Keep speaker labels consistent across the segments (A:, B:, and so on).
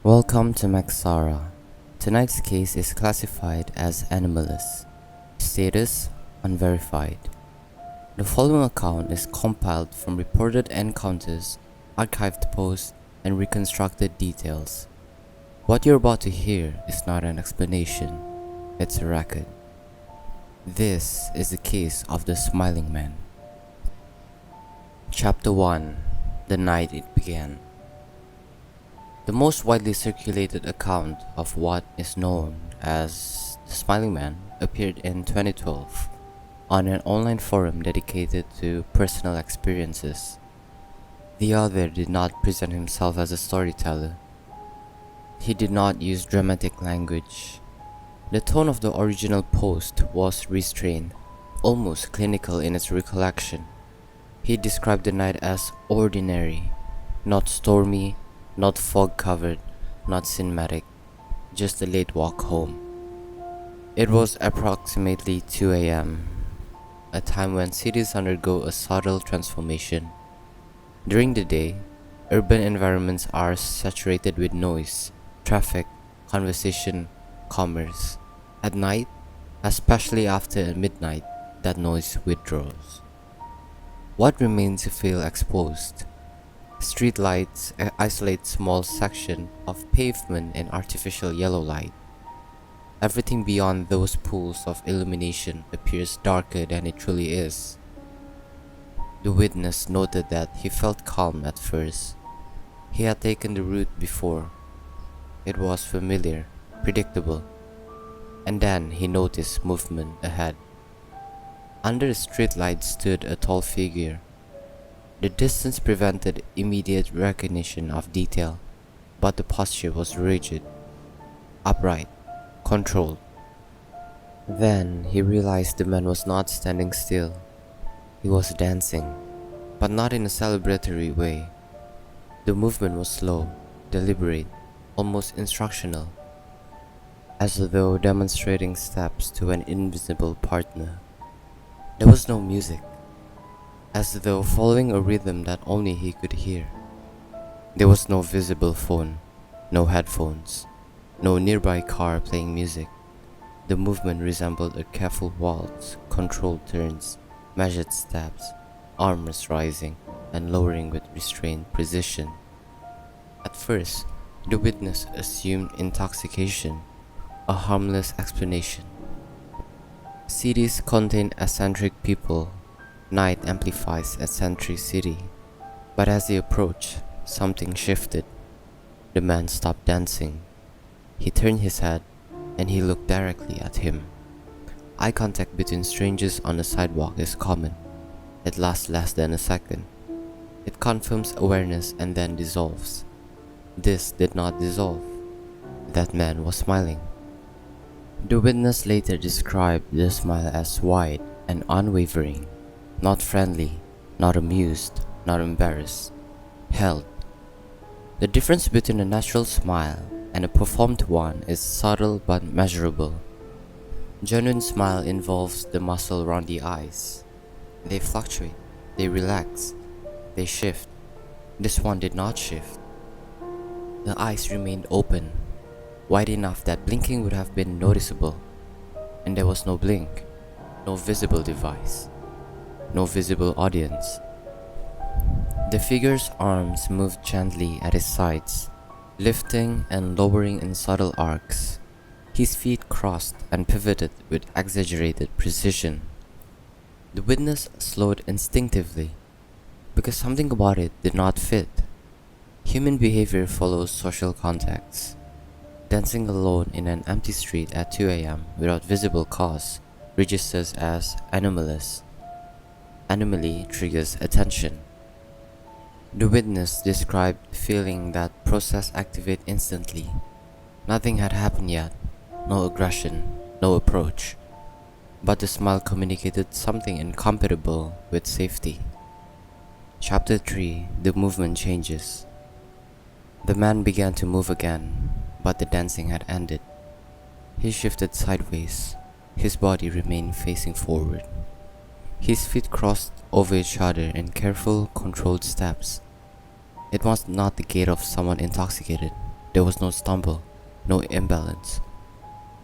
A: Welcome to Maxara. Tonight's case is classified as anomalous. Status unverified. The following account is compiled from reported encounters, archived posts, and reconstructed details. What you're about to hear is not an explanation, it's a record. This is the case of the Smiling Man. Chapter 1: The Night It Began. The most widely circulated account of what is known as the Smiling Man appeared in 2012 on an online forum dedicated to personal experiences. The author did not present himself as a storyteller. He did not use dramatic language. The tone of the original post was restrained, almost clinical in its recollection. He described the night as ordinary, not stormy, not fog-covered, not cinematic, just a late walk home. It was approximately 2 a.m., a time when cities undergo a subtle transformation. During the day, urban environments are saturated with noise, traffic, conversation, commerce. At night, especially after midnight, that noise withdraws. What remains to feel exposed? Street lights isolate small section of pavement in artificial yellow light. Everything beyond those pools of illumination appears darker than it truly is. The witness noted that he felt calm at first. He had taken the route before. It was familiar, predictable. And then he noticed movement ahead. Under the streetlight stood a tall figure. The distance prevented immediate recognition of detail, but the posture was rigid, upright, controlled. Then he realized the man was not standing still. He was dancing, but not in a celebratory way. The movement was slow, deliberate, almost instructional, as though demonstrating steps to an invisible partner. There was no music, as though following a rhythm that only he could hear. There was no visible phone, no headphones, no nearby car playing music. The movement resembled a careful waltz, controlled turns, measured steps, arms rising and lowering with restrained precision. At first, the witness assumed intoxication, a harmless explanation. Cities contain eccentric people. Night amplifies eccentricity, but as he approached, something shifted. The man stopped dancing. He turned his head, and he looked directly at him. Eye contact between strangers on the sidewalk is common. It lasts less than a second. It confirms awareness and then dissolves. This did not dissolve. That man was smiling. The witness later described the smile as wide and unwavering. Not friendly, not amused, not embarrassed, held. The difference between a natural smile and a performed one is subtle but measurable. Genuine smile involves the muscle around the eyes. They fluctuate, they relax, they shift. This one did not shift. The eyes remained open, wide enough that blinking would have been noticeable. And there was no blink, no visible device. No visible audience. The figure's arms moved gently at his sides, lifting and lowering in subtle arcs. His feet crossed and pivoted with exaggerated precision. The witness slowed instinctively, because something about it did not fit. Human behavior follows social contexts. Dancing alone in an empty street at 2 a.m. without visible cause registers as anomalous. Anomaly triggers attention. The witness described feeling that process activate instantly. Nothing had happened yet, no aggression, no approach. But the smile communicated something incompatible with safety. Chapter 3: The movement changes. The man began to move again, but the dancing had ended. He shifted sideways. His body remained facing forward. His feet crossed over each other in careful, controlled steps. It was not the gait of someone intoxicated. There was no stumble, no imbalance.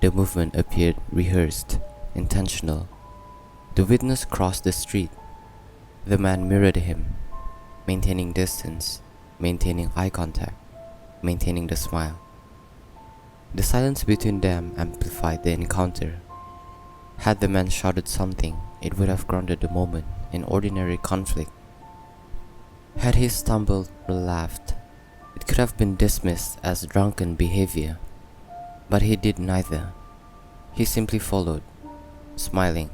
A: The movement appeared rehearsed, intentional. The witness crossed the street. The man mirrored him, maintaining distance, maintaining eye contact, maintaining the smile. The silence between them amplified the encounter. Had the man shouted something, it would have grounded the moment in ordinary conflict. Had he stumbled or laughed, it could have been dismissed as drunken behavior. But he did neither. He simply followed, smiling.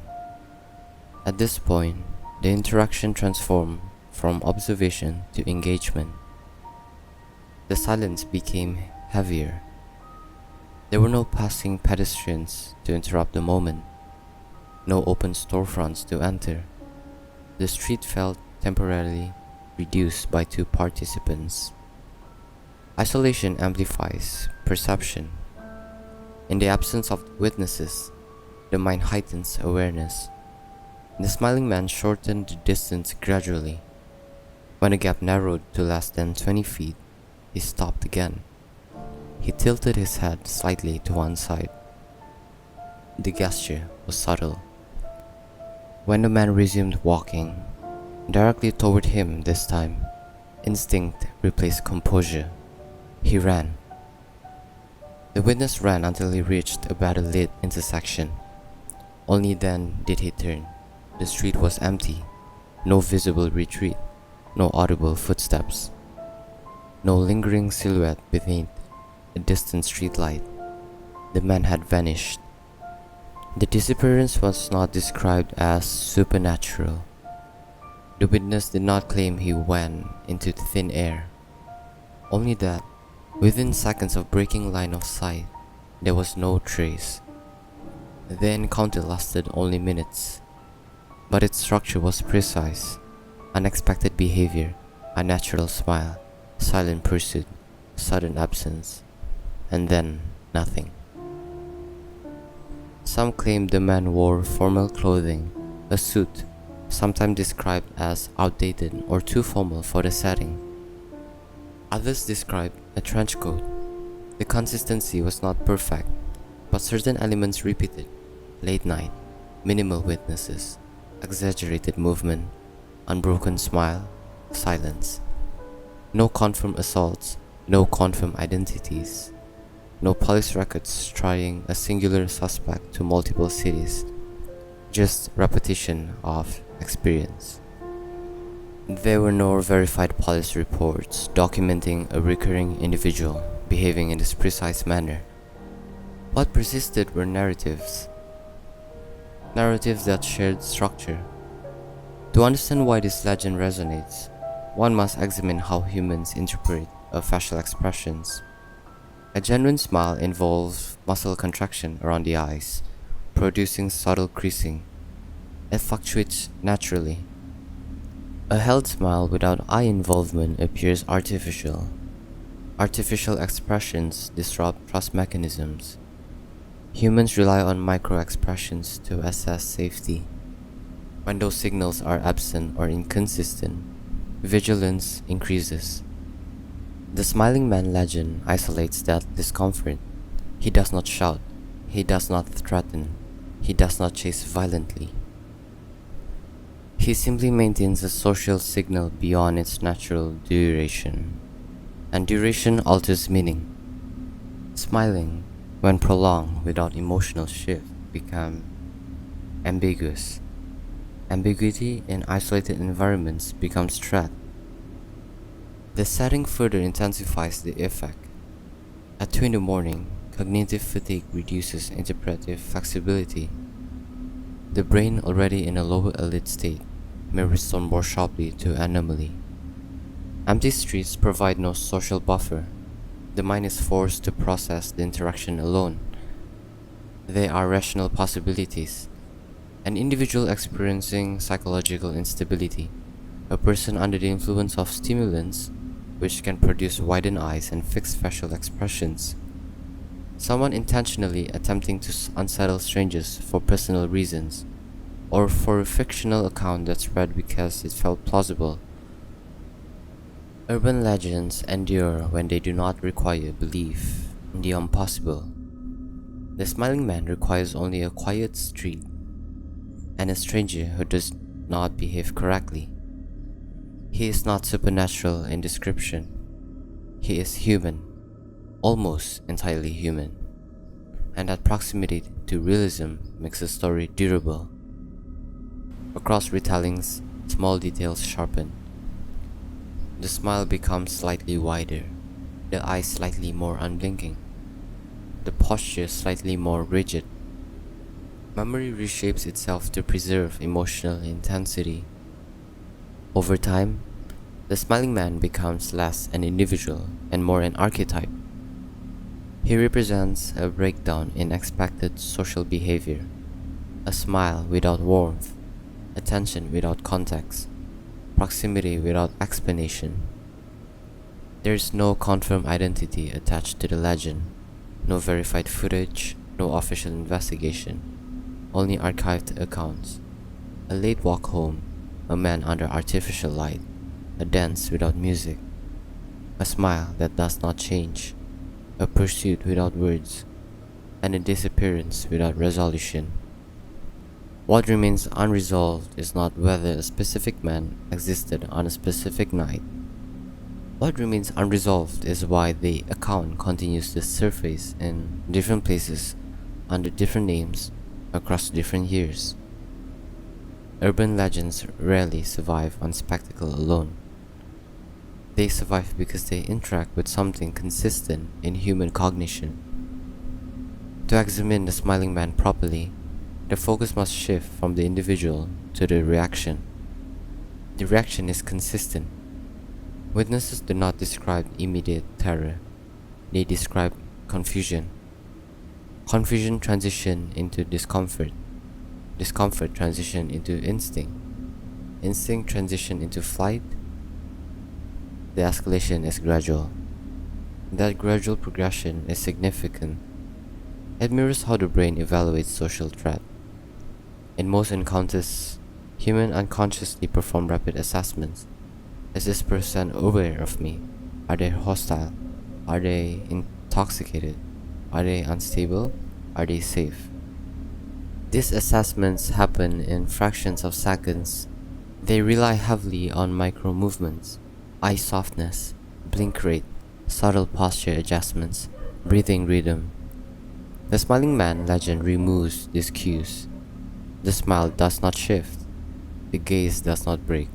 A: At this point, the interaction transformed from observation to engagement. The silence became heavier. There were no passing pedestrians to interrupt the moment, no open storefronts to enter. The street felt temporarily reduced by two participants. Isolation amplifies perception. In the absence of witnesses, the mind heightens awareness. The smiling man shortened the distance gradually. When the gap narrowed to less than 20 feet, he stopped again. He tilted his head slightly to one side. The gesture was subtle. When the man resumed walking, directly toward him this time, instinct replaced composure. He ran. The witness ran until he reached a badly lit intersection. Only then did he turn. The street was empty. No visible retreat. No audible footsteps. No lingering silhouette beneath a distant streetlight. The man had vanished. The disappearance was not described as supernatural. The witness did not claim he went into thin air. Only that, within seconds of breaking line of sight, there was no trace. The encounter lasted only minutes, but its structure was precise. Unexpected behavior, unnatural smile, silent pursuit, sudden absence, and then nothing. Some claimed the man wore formal clothing, a suit, sometimes described as outdated or too formal for the setting. Others described a trench coat. The consistency was not perfect, but certain elements repeated: late night, minimal witnesses, exaggerated movement, unbroken smile, silence. No confirmed assaults, no confirmed identities, no police records trying a singular suspect to multiple cities, just repetition of experience. There were no verified police reports documenting a recurring individual behaving in this precise manner. What persisted were narratives that shared structure. To understand why this legend resonates, one must examine how humans interpret facial expressions. A genuine smile involves muscle contraction around the eyes, producing subtle creasing. It fluctuates naturally. A held smile without eye involvement appears artificial. Artificial expressions disrupt trust mechanisms. Humans rely on micro-expressions to assess safety. When those signals are absent or inconsistent, vigilance increases. The smiling man legend isolates that discomfort. He does not shout, he does not threaten, he does not chase violently. He simply maintains a social signal beyond its natural duration, and duration alters meaning. Smiling, when prolonged without emotional shift, becomes ambiguous. Ambiguity in isolated environments becomes threat. The setting further intensifies the effect. At 2 in the morning, cognitive fatigue reduces interpretive flexibility. The brain, already in a lower alert state, may respond more sharply to anomaly. Empty streets provide no social buffer. The mind is forced to process the interaction alone. They are rational possibilities. An individual experiencing psychological instability, a person under the influence of stimulants, which can produce widened eyes and fixed facial expressions. Someone intentionally attempting to unsettle strangers for personal reasons, or for a fictional account that spread because it felt plausible. Urban legends endure when they do not require belief in the impossible. The smiling man requires only a quiet street and a stranger who does not behave correctly. He is not supernatural in description. He is human, almost entirely human, and that proximity to realism makes the story durable. Across retellings, small details sharpen. The smile becomes slightly wider, the eyes slightly more unblinking, the posture slightly more rigid. Memory reshapes itself to preserve emotional intensity. Over time, the smiling man becomes less an individual and more an archetype. He represents a breakdown in expected social behavior, a smile without warmth, attention without context, proximity without explanation. There is no confirmed identity attached to the legend, no verified footage, no official investigation, only archived accounts. A late walk home, a man under artificial light, a dance without music, a smile that does not change, a pursuit without words, and a disappearance without resolution. What remains unresolved is not whether a specific man existed on a specific night. What remains unresolved is why the account continues to surface in different places under different names across different years. Urban legends rarely survive on spectacle alone. They survive because they interact with something consistent in human cognition. To examine the smiling man properly, the focus must shift from the individual to the reaction. The reaction is consistent. Witnesses do not describe immediate terror, they describe confusion. Confusion transition into discomfort. Discomfort transition into instinct. Instinct transition into flight. The escalation is gradual. That gradual progression is significant. It mirrors how the brain evaluates social threat. In most encounters, humans unconsciously perform rapid assessments. Is this person aware of me? Are they hostile? Are they intoxicated? Are they unstable? Are they safe? These assessments happen in fractions of seconds. They rely heavily on micro movements, eye softness, blink rate, subtle posture adjustments, breathing rhythm. The smiling man legend removes these cues. The smile does not shift. The gaze does not break.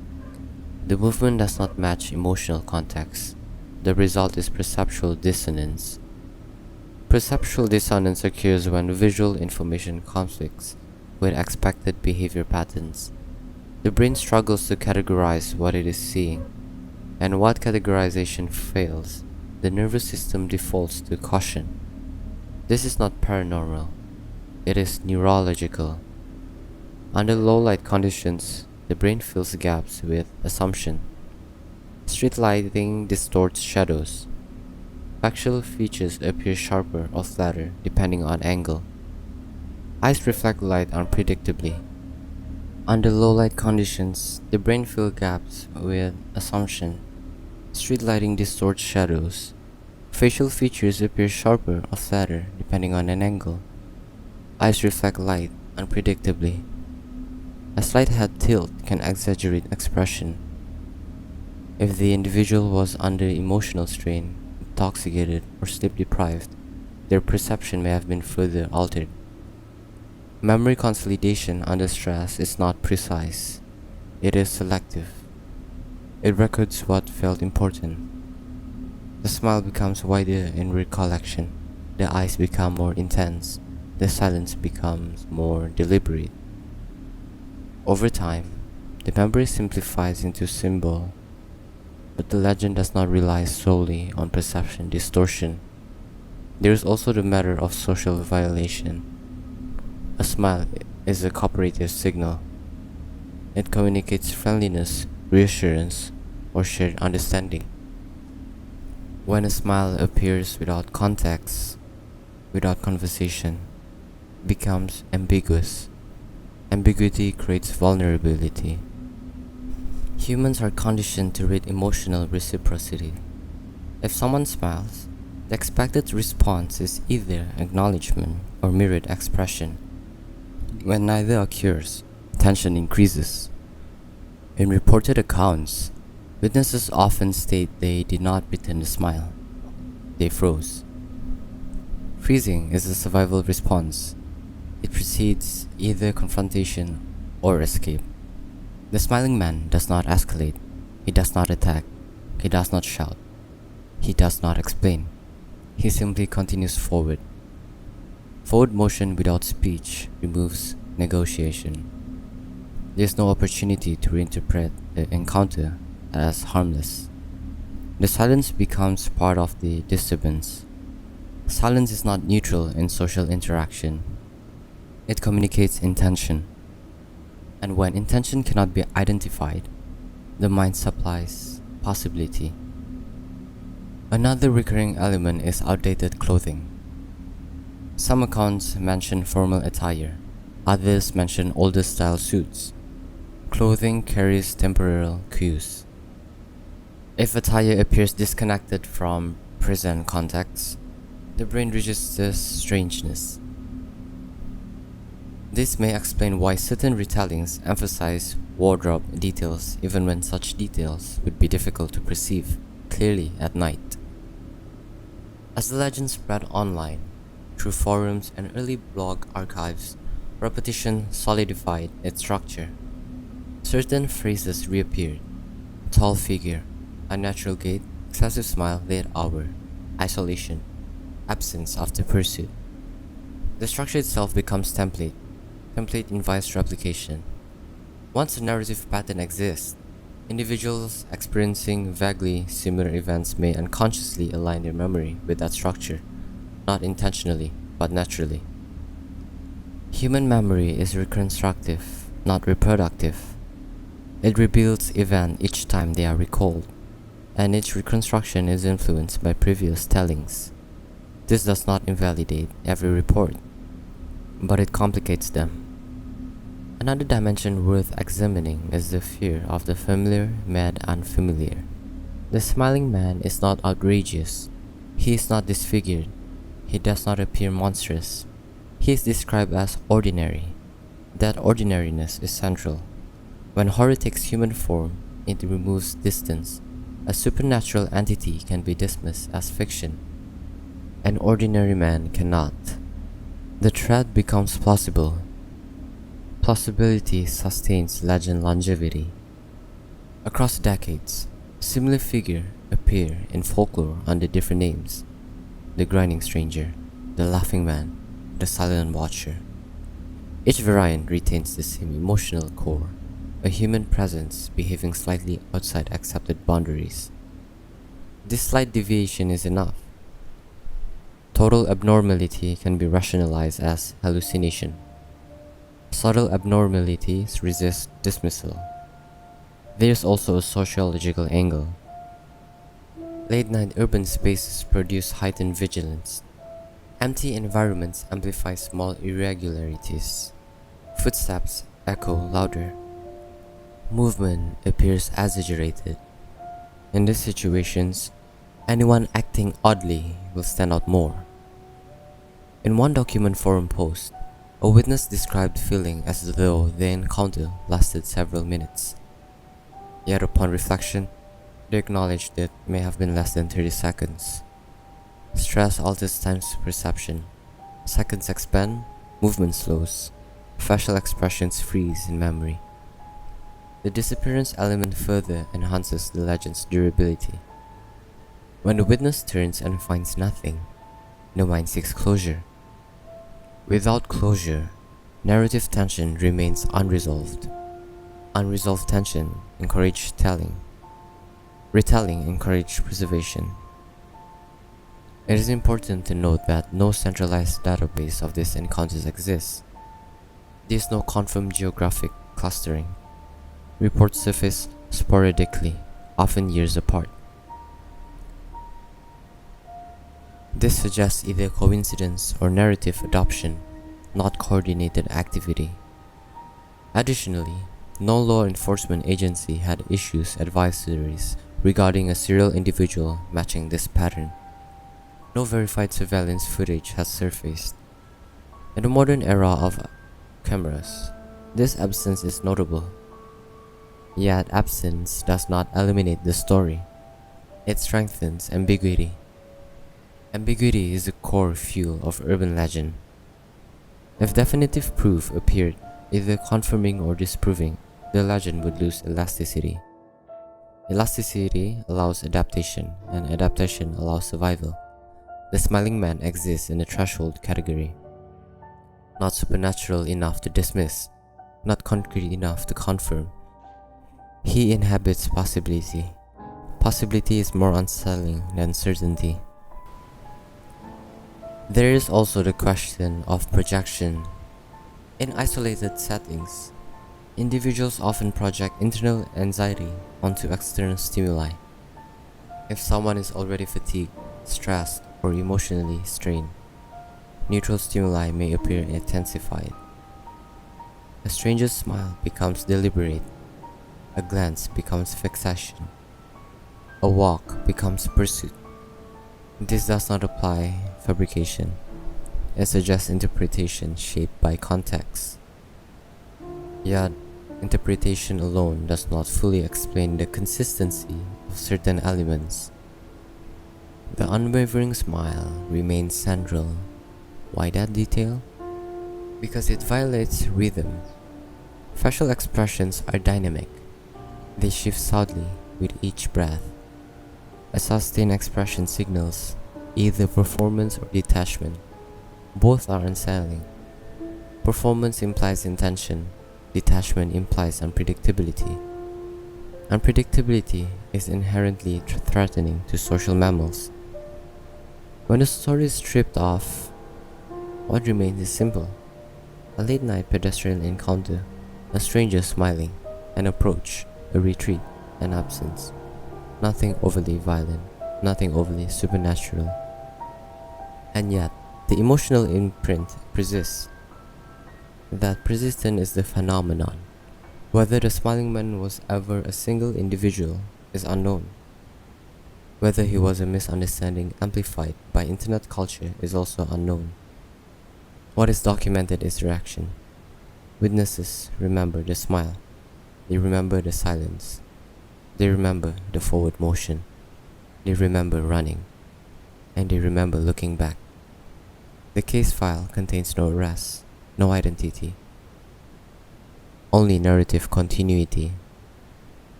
A: The movement does not match emotional context. The result is perceptual dissonance. Perceptual dissonance occurs when visual information conflicts with expected behavior patterns. The brain struggles to categorize what it is seeing, and what categorization fails, the nervous system defaults to caution. This is not paranormal, it is neurological. Under low light conditions, the brain fills gaps with assumption. Street lighting distorts shadows. Facial features appear sharper or flatter depending on angle. Eyes reflect light unpredictably. Under low light conditions, the brain fills gaps with assumption. Street lighting distorts shadows. Facial features appear sharper or flatter depending on an angle. Eyes reflect light unpredictably. A slight head tilt can exaggerate expression. If the individual was under emotional strain, intoxicated, or sleep deprived, their perception may have been further altered. Memory consolidation under stress is not precise, it is selective. It records what felt important. The smile becomes wider in recollection, the eyes become more intense, the silence becomes more deliberate. Over time, the memory simplifies into symbol, but the legend does not rely solely on perception distortion. There is also the matter of social violation. A smile is a cooperative signal. It communicates friendliness, reassurance, or shared understanding. When a smile appears without context, without conversation, it becomes ambiguous. Ambiguity creates vulnerability. Humans are conditioned to read emotional reciprocity. If someone smiles, the expected response is either acknowledgement or mirrored expression. When neither occurs, tension increases. In reported accounts, witnesses often state they did not pretend to smile. They froze. Freezing is a survival response. It precedes either confrontation or escape. The smiling man does not escalate. He does not attack. He does not shout. He does not explain. He simply continues forward. Forward motion without speech removes negotiation. There is no opportunity to reinterpret the encounter as harmless. The silence becomes part of the disturbance. Silence is not neutral in social interaction. It communicates intention. And when intention cannot be identified, the mind supplies possibility. Another recurring element is outdated clothing. Some accounts mention formal attire, others mention older style suits. Clothing carries temporal cues. If attire appears disconnected from present context, the brain registers strangeness. This may explain why certain retellings emphasize wardrobe details even when such details would be difficult to perceive clearly at night. As the legend spread online, through forums and early blog archives, repetition solidified its structure. Certain phrases reappeared: tall figure, unnatural gait, excessive smile late hour, isolation, absence after pursuit. The structure itself becomes template. Template invites replication. Once a narrative pattern exists, individuals experiencing vaguely similar events may unconsciously align their memory with that structure, not intentionally, but naturally. Human memory is reconstructive, not reproductive. It rebuilds events each time they are recalled, and each reconstruction is influenced by previous tellings. This does not invalidate every report, but it complicates them. Another dimension worth examining is the fear of the familiar made unfamiliar. The smiling man is not outrageous. He is not disfigured. He does not appear monstrous. He is described as ordinary. That ordinariness is central. When horror takes human form, it removes distance. A supernatural entity can be dismissed as fiction. An ordinary man cannot. The threat becomes plausible. Plausibility sustains legend longevity. Across decades, similar figures appear in folklore under different names: the grinning stranger, the laughing man, the silent watcher. Each variant retains the same emotional core, a human presence behaving slightly outside accepted boundaries. This slight deviation is enough. Total abnormality can be rationalized as hallucination. Subtle abnormalities resist dismissal. There is also a sociological angle. Late-night urban spaces produce heightened vigilance. Empty environments amplify small irregularities. Footsteps echo louder. Movement appears exaggerated. In these situations, anyone acting oddly will stand out more. In one document forum post, a witness described feeling as though the encounter lasted several minutes. Yet upon reflection, they acknowledged it may have been less than 30 seconds. Stress alters time's perception. Seconds expand, movement slows, facial expressions freeze in memory. The disappearance element further enhances the legend's durability. When the witness turns and finds nothing, the mind seeks closure. Without closure, narrative tension remains unresolved. Unresolved tension encourages telling. Retelling encourages preservation. It is important to note that no centralized database of these encounters exists. There is no confirmed geographic clustering. Reports surface sporadically, often years apart. This suggests either coincidence or narrative adoption, not coordinated activity. Additionally, No law enforcement agency had issued advisories regarding a serial individual matching this pattern. No verified surveillance footage has surfaced. In the modern era of cameras, this absence is notable. Yet absence does not eliminate the story. It strengthens ambiguity. Ambiguity is the core fuel of urban legend. If definitive proof appeared, either confirming or disproving, the legend would lose elasticity. Elasticity allows adaptation, and adaptation allows survival. The smiling man exists in the threshold category. Not supernatural enough to dismiss, not concrete enough to confirm. He inhabits possibility. Possibility is more unsettling than certainty. There is also the question of projection. In isolated settings, individuals often project internal anxiety onto external stimuli. If someone is already fatigued, stressed, or emotionally strained, neutral stimuli may appear intensified. A stranger's smile becomes deliberate. A glance becomes fixation. A walk becomes pursuit. This does not apply fabrication. It suggests interpretation shaped by context. Yet, interpretation alone does not fully explain the consistency of certain elements. The unwavering smile remains central. Why that detail? Because it violates rhythm. Facial expressions are dynamic. They shift subtly with each breath. A sustained expression signals either performance or detachment. Both are unsettling. Performance implies intention. Detachment implies unpredictability. Unpredictability is inherently threatening to social mammals. When the story is stripped off, what remains is simple. A late-night pedestrian encounter, a stranger smiling, an approach, a retreat, an absence. Nothing overly violent, nothing overly supernatural. And yet, the emotional imprint persists. That persistence is the phenomenon. Whether the smiling man was ever a single individual is unknown. Whether he was a misunderstanding amplified by internet culture is also unknown. What is documented is reaction. Witnesses remember the smile. They remember the silence. They remember the forward motion. They remember running. And they remember looking back. The case file contains no arrest, no identity, only narrative continuity.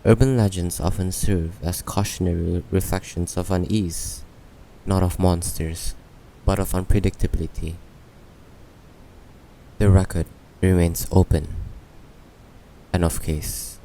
A: Urban legends often serve as cautionary reflections of unease, not of monsters, but of unpredictability. The record remains open. End of case.